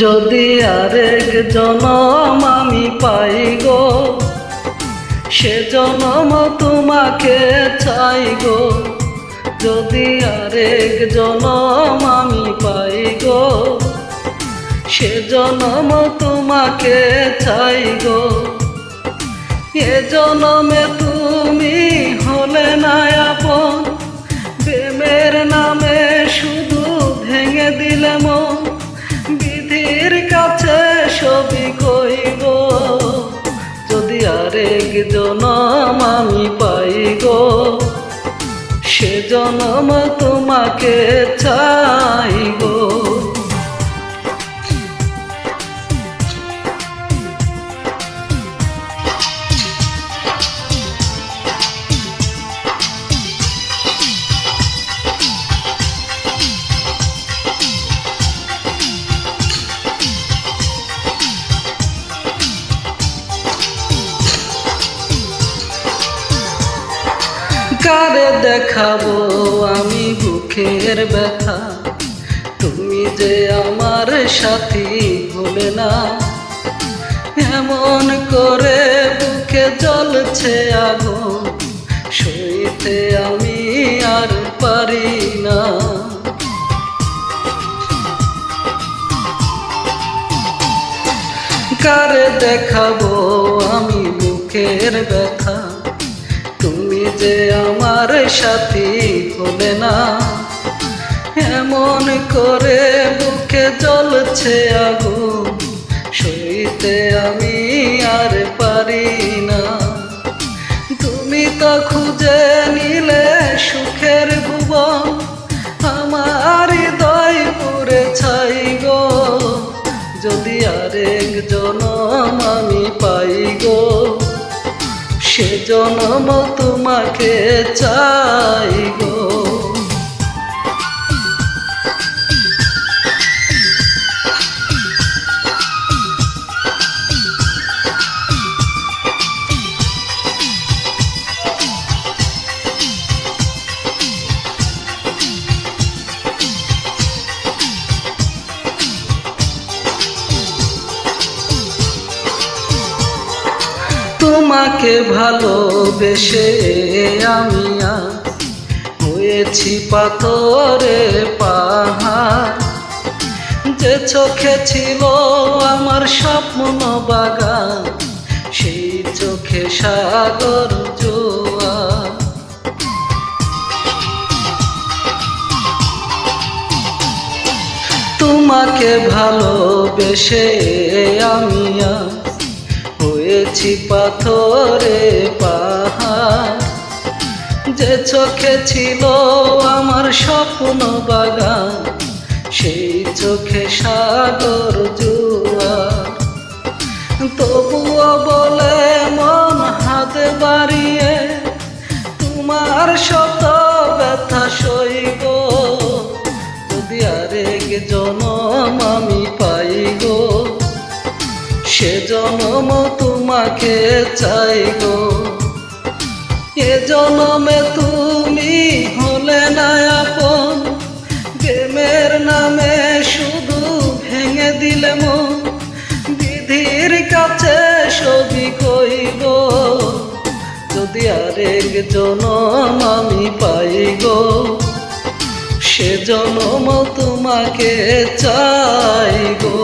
যদি আরেক জনম আমি পাই গো, সে জনম তোমাকে চাই গো। যদি আরেক জনম আমি পাই গো, সে জনম তোমাকে চাই গো। এ জনমে তুমি হলে না আপন, প্রেমের নামে শুধু ভেঙে দিলে মন। বিধির কাছে সবই কইব, যদি আরেক জনম আমি পাই গো, সে জনম তোমাকে চাই গো। কারে দেখাবো আমি বুকের ব্যথা, তুমি যে আমার সাথী হলে না। এমন করে বুকে জ্বলছে আগুন, সইতে আমি আর পারি না। কারে দেখাবো আমি বুকের ব্যথা, তুমি যে আমার সাথী হলে না। এমন করে বুকে জ্বলছে আগুন, সইতে আমি আর পারি না। তুমি তো খুঁজে নিলে সুখের ভুবন, আমার হৃদয় পুড়ে ছাই গো। যদি আরেক জনম আমি পাই গো, সে জনম তোমাকে চাই গো। তোমাকে ভালোবেসে আমি হয়েছি পাথরে পাহাড়। যে চোখে ছিল আমার স্বপ্ন বাগান, সেই চোখে সাগর জোয়ার। তোমাকে ভালোবেসে আমি হয়েছি পাথরে পাহাড়। যে চোখে ছিল আমার স্বপ্ন বাগান, সেই চোখে সাগর জোয়ার। তবুও বলে মন হাত বাড়িয়ে, তোমার শত ব্যথা সইব। যদি আরেক জনম আমি পাই গো, সে জনম তোমাকে চাই গো। এ জনমে তুমি হলে না আপন, প্রেমের নামে শুধু ভেঙে দিলে মন। বিধির কাছে সবই কইব, যদি আরেক জনম আমি পাই গো, সে জনম তোমাকে চাই গো।